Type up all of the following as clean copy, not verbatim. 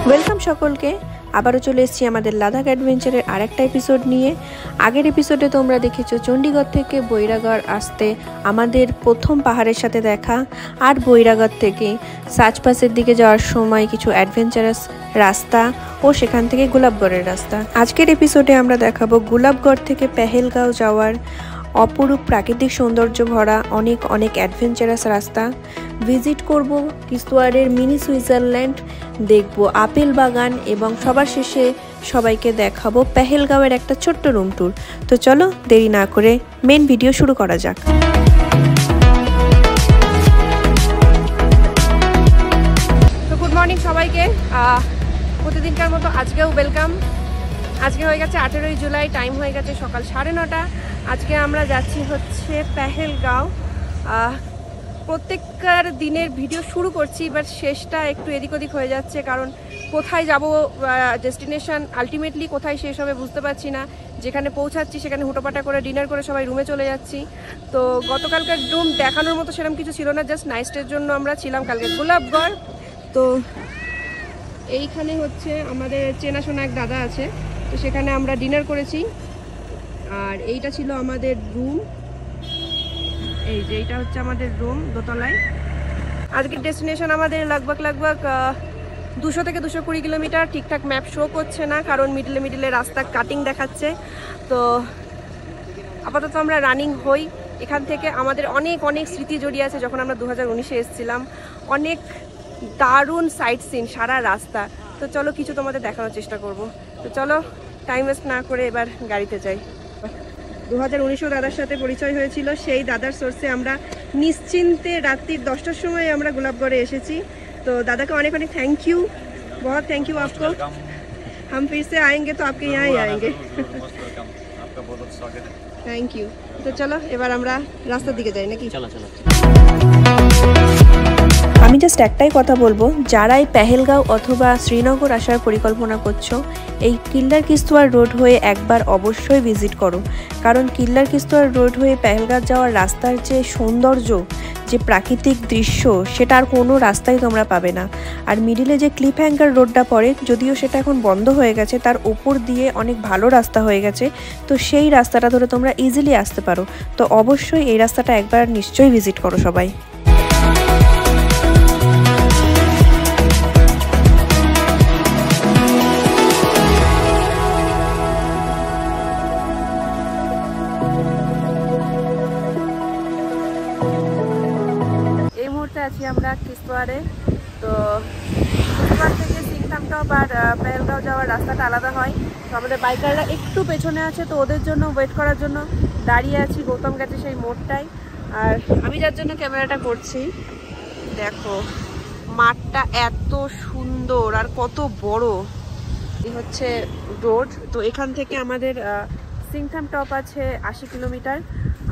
Welcome সকলকে। আবারও চলে এসেছি আমাদের লাদাখ অ্যাডভেঞ্চারের আরেকটা এপিসোড নিয়ে। আগের এপিসোডে তোমরা দেখেছো চণ্ডীগড় থেকে বৈরাগড় আসতে আমাদের প্রথম পাহাড়ের সাথে দেখা, আর বৈরাগড় থেকে সাজপাসের দিকে যাওয়ার সময় কিছু অ্যাডভেঞ্চারাস রাস্তা ও সেখান থেকে গুলাবগড়ের রাস্তা। আজকের এপিসোডে আমরা দেখাবো গুলাবগড় থেকে পেহেলগাঁও যাওয়ার অপরূপ প্রাকৃতিক সৌন্দর্য ভরা অনেক অনেক অ্যাডভেঞ্চারাস রাস্তা। ভিজিট করব কিস্তওয়াড়ের মিনি সুইজারল্যান্ড, দেখব আপেল বাগান এবং সবার শেষে সবাইকে দেখাবো পেহেলগাঁওয়ের একটা ছোট্ট রুম ট্যুর। তো চলো দেরি না করে মেন ভিডিও শুরু করা যাক। তো গুড মর্নিং সবাইকে। প্রতিদিনকার মতো আজকেও ওয়েলকাম। আজকে হয়ে গেছে 18ই জুলাই, টাইম হয়ে গেছে সকাল 9:30। আজকে আমরা যাচ্ছি হচ্ছে পেহেলগাঁও। প্রত্যেকবার দিনের ভিডিও শুরু করছি, বাট শেষটা একটু এদিক ওদিক হয়ে যাচ্ছে, কারণ কোথায় যাব, ডেস্টিনেশন আলটিমেটলি কোথায় শেষ হবে বুঝতে পারছি না। যেখানে পৌঁছাচ্ছি সেখানে হুটোপাটা করে ডিনার করে সবাই রুমে চলে যাচ্ছি। তো গতকালকার রুম দেখানোর মতো সেরকম কিছু ছিল না, জাস্ট নাইটের জন্য আমরা ছিলাম কালকে গুলাবগড়। তো এইখানে হচ্ছে আমাদের চেনাশোনা এক দাদা আছে, তো সেখানে আমরা ডিনার করেছি। আর এইটা ছিল আমাদের রুম, এই যে এইটা হচ্ছে আমাদের রুম দোতলায়। আজকের ডেস্টিনেশন আমাদের লাগভাগ 200 থেকে 220 কিলোমিটার। ঠিকঠাক ম্যাপ শো করছে না, কারণ মিডলে রাস্তা কাটিং দেখাচ্ছে। তো আপাতত আমরা রানিং হই। এখান থেকে আমাদের অনেক অনেক স্মৃতি জড়িয়ে আছে, যখন আমরা 2019-এ এসেছিলাম। অনেক দারুণ সাইট সিন সারা রাস্তা। তো চলো কিছু তোমাদের দেখানোর চেষ্টা করব। তো চলো টাইম ওয়েস্ট না করে এবার গাড়িতে যাই। 2019-এও দাদার সাথে পরিচয় হয়েছিল, সেই দাদার সোর্সে আমরা নিশ্চিন্তে রাত্রির 10টার সময় আমরা গুলাবগড়ে এসেছি। তো দাदा को अनेक अनेक थैंक यू, बहुत थैंक यू आपको। हम फिर से आएंगे तो आपके यहाँ ही आएंगे। आपका बहुत स्वागत है। Thank you. तो चलो এবার আমরা রাস্তার দিকে যাই নাকি? চলো চলো। আমি জাস্ট একটাই কথা বলবো, যারা এই পেহেলগাঁও অথবা শ্রীনগর আসার পরিকল্পনা করছো, এই কিল্লার কিস্তওয়াড় রোড হয়ে একবার অবশ্যই ভিজিট করো। কারণ কিল্লার কিস্তওয়াড় রোড হয়ে পেহেলগাঁও যাওয়ার রাস্তার যে সৌন্দর্য, যে প্রাকৃতিক দৃশ্য, সেটা আর কোনো রাস্তায় তোমরা পাবে না। আর মিডিলে যে ক্লিপ হ্যাঙ্গার রোডটা পড়ে, যদিও সেটা এখন বন্ধ হয়ে গেছে, তার ওপর দিয়ে অনেক ভালো রাস্তা হয়ে গেছে। তো সেই রাস্তাটা ধরে তোমরা ইজিলি আসতে পারো। তো অবশ্যই এই রাস্তাটা একবার নিশ্চয়ই ভিজিট করো সবাই। আছি আমরা কিস্তওয়াড়ে। তো কিস্তওয়াড় থেকে সিংথাম টপ আর পেহেলগাঁও যাওয়ার রাস্তাটা আলাদা হয়। তো আমাদের বাইকাররা একটু পেছনে আছে, তো ওদের জন্য ওয়েট করার জন্য দাঁড়িয়ে আছি গৌতম গেছে সেই মোড়টায়। আর আমি যার জন্য ক্যামেরাটা করছি, দেখো মাঠটা এত সুন্দর আর কত বড়। এই হচ্ছে রোড। তো এখান থেকে আমাদের সিংথাম টপ আছে 80 কিলোমিটার,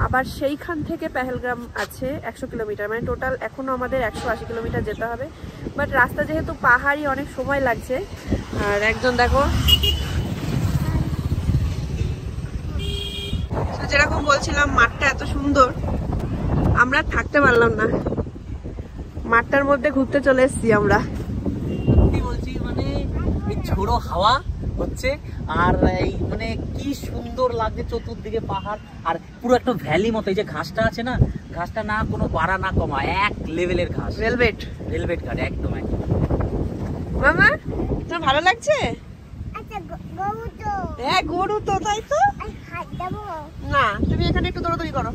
আবার সেইখান থেকে পেহেলগাম আছে 100 কিলোমিটার, মানে টোটাল এখনও আমাদের 180 কিলোমিটার যেতে হবে। বাট রাস্তা যেহেতু পাহাড়ি অনেক সময় লাগছে। আর একজন দেখো, যেরকম বলছিলাম মাঠটা এত সুন্দর, আমরা থাকতে পারলাম না, মাঠটার মধ্যে ঘুরতে চলে এসেছি আমরা। বলছি মানে ঝোড়ো হাওয়া হচ্ছে, আর এই মানে কি সুন্দর লাগছে চতুর্দিকে পাহাড়, আর পুরো একটা ভ্যালি মতো। এই যে ঘাসটা আছে না, ঘাসটা না কোনো বাড়া না কমা, এক লেভেলের ঘাস, ভেলভেট ঘাস একদম একদম। মামা তোমার ভালো লাগছে? হ্যাঁ গরু তো, তাই তো। না তুমি এখানে একটু দৌড়াদৌড়ি করো।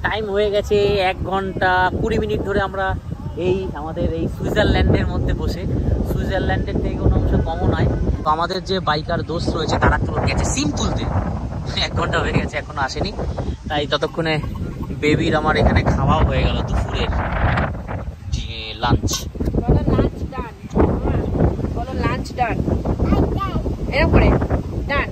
টাইম হয়ে গেছে 1 ঘন্টা 20 মিনিট ধরে আমরা এই আমাদের এই সুইজারল্যান্ডের মধ্যে বসে। সুইজারল্যান্ডের থেকে কোনো অংশ কমও নয়। তো আমাদের যে বাইকার দোস্ত রয়েছে তারা গেছে সিম তুলতে, 1 ঘন্টা হয়ে গেছে এখনো আসেনি। তাই ততক্ষণে বেবির আমার এখানে খাওয়াও হয়ে গেল দুপুরের লাঞ্চ। বলো লাঞ্চ ডান, এরকম করে ডান।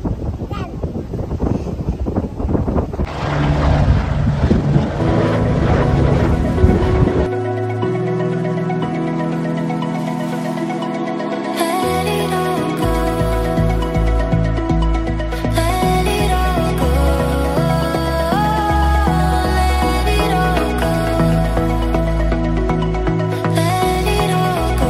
Let it all go.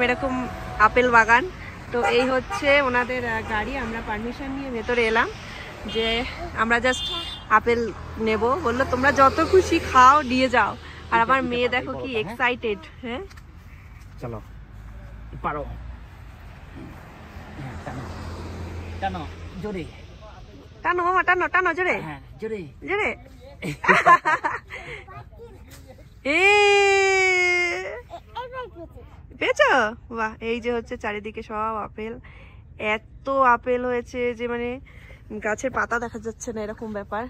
এরকম আপেল বাগান। তো এই হচ্ছে ওনাদের গাড়ি। আমরা পারমিশন নিয়ে ভেতরে এলাম যে আমরা জাস্ট আপেল নেব। বললো তোমরা যত খুশি খাও নিয়ে যাও। আর আমার মেয়ে দেখো কি এক্সাইটেড। হ্যাঁ চলো পারো, টানো জোরে, টানো মামা, টানো টানো জোরে জোরে জোরে। পেয়েছো? বাহ। এই যে হচ্ছে চারিদিকে সব আপেল, এত আপেল হয়েছে যে মানে গাছের পাতা দেখা যাচ্ছে না, এরকম ব্যাপার।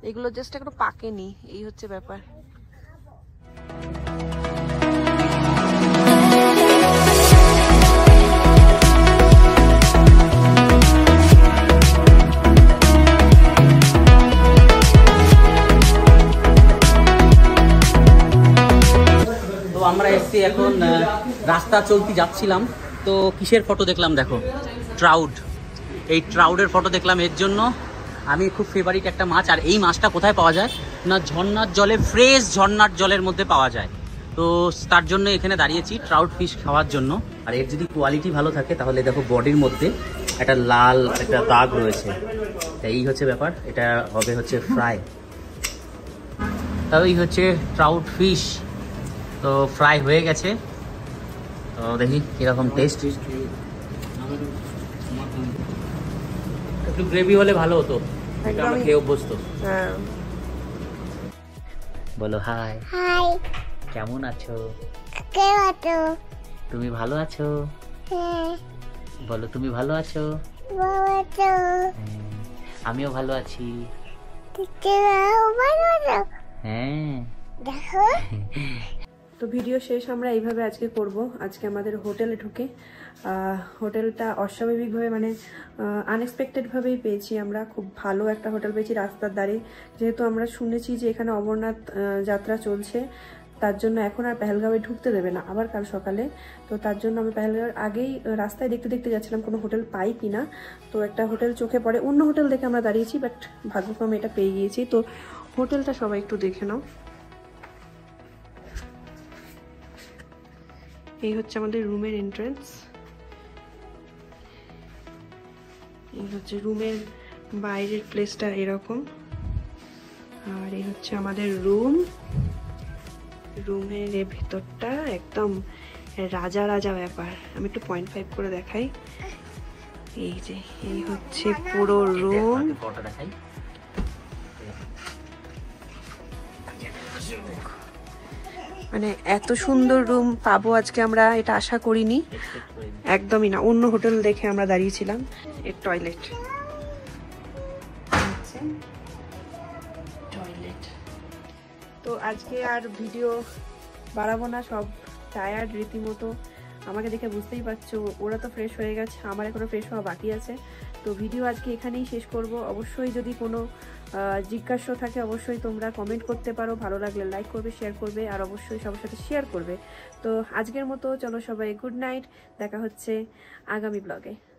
এগুলো জাস্ট এখনো পাকেনি, এই হচ্ছে ব্যাপার। তো আমরা এসছি এখন, রাস্তা চলতে যাচ্ছিলাম তো কিসের ফটো দেখলাম দেখো, ট্রাউড। এই ট্রাউডের ফটো দেখলাম, এর জন্য আমি খুব ফেভারিট একটা মাছ। আর এই মাছটা কোথায় পাওয়া যায় না, ঝর্ণার জলে, ফ্রেশ ঝর্ণার জলের মধ্যে পাওয়া যায়। তো তার জন্য এখানে দাঁড়িয়েছি ট্রাউড ফিশ খাওয়ার জন্য। আর এর যদি কোয়ালিটি ভালো থাকে তাহলে দেখো বডির মধ্যে একটা লাল একটা দাগ রয়েছে, এই হচ্ছে ব্যাপার। এটা হবে হচ্ছে ফ্রাই। তাও এই হচ্ছে ট্রাউড ফিশ, তো ফ্রাই হয়ে গেছে। তো দেখি কিরকম টেস্ট। একটু গ্রেভি হলে ভালো হতো, এটা আমরা খেয়ে অভ্যস্ত। বলো হাই। হাই, কেমন আছো? কে আছো? তুমি ভালো আছো? হ্যাঁ, বলো তুমি ভালো আছো? ভালো আছো? হ্যাঁ, আমিও ভালো আছি। ভালো আছো? হ্যাঁ। দেখো, তো ভিডিও শেষ আমরা এইভাবে আজকে করব। আজকে আমাদের হোটেলে ঢুকে, হোটেলটা অস্বাভাবিকভাবে মানে আনএক্সপেক্টেডভাবেই পেয়েছি আমরা। খুব ভালো একটা হোটেল পেয়েছি রাস্তার ধারে। যেহেতু আমরা শুনেছি যে এখানে অমরনাথ যাত্রা চলছে, তার জন্য এখন আর পেহেলগাঁওয়ে ঢুকতে দেবে না আবার কাল সকালে। তো তার জন্য আমি পেহেলগাঁওয়ের আগেই রাস্তায় দেখতে দেখতে যাচ্ছিলাম কোনো হোটেল পাই কিনা। তো একটা হোটেল চোখে পড়ে, অন্য হোটেল দেখে আমরা দাঁড়িয়েছি, বাট ভাগ্যক্রমে এটা পেয়ে গিয়েছি। তো হোটেলটা সবাই একটু দেখে নাও। এই হচ্ছে আমাদের রুমের এন্ট্রান্স, এই হচ্ছে রুমের বাইরের প্লেসটা এরকম। আর এই হচ্ছে আমাদের রুম। রুমের ভেতরটা একদম রাজা রাজা ব্যাপার। আমি একটু 0.5 করে দেখাই। এই যে এই হচ্ছে পুরো রুম। দেখাই, মানে এত সুন্দর রুম পাবো আজকে আমরা এটা আশা করিনি, একদমই না। অন্য হোটেল দেখে আমরা দাঁড়িয়েছিলাম। এর টয়লেট, তো আজকে আর ভিডিও বাড়াবো না, সব টায়ার্ড রীতিমতো। আমাকে দেখে বুঝতেই পারছো, ওরা তো ফ্রেশ হয়ে গেছে, আমার এখনো ফ্রেশ হওয়া বাকি আছে। তো ভিডিও আজকে এখানেই শেষ করব। অবশ্যই যদি কোনো জিজ্ঞাসা থাকে অবশ্যই তোমরা কমেন্ট করতে পারো। ভালো লাগলে লাইক করবে, শেয়ার করবে, আর অবশ্যই সবার সাথে শেয়ার করবে। তো আজকের মতো চলো সবাই গুড নাইট, দেখা হচ্ছে আগামী ব্লগে।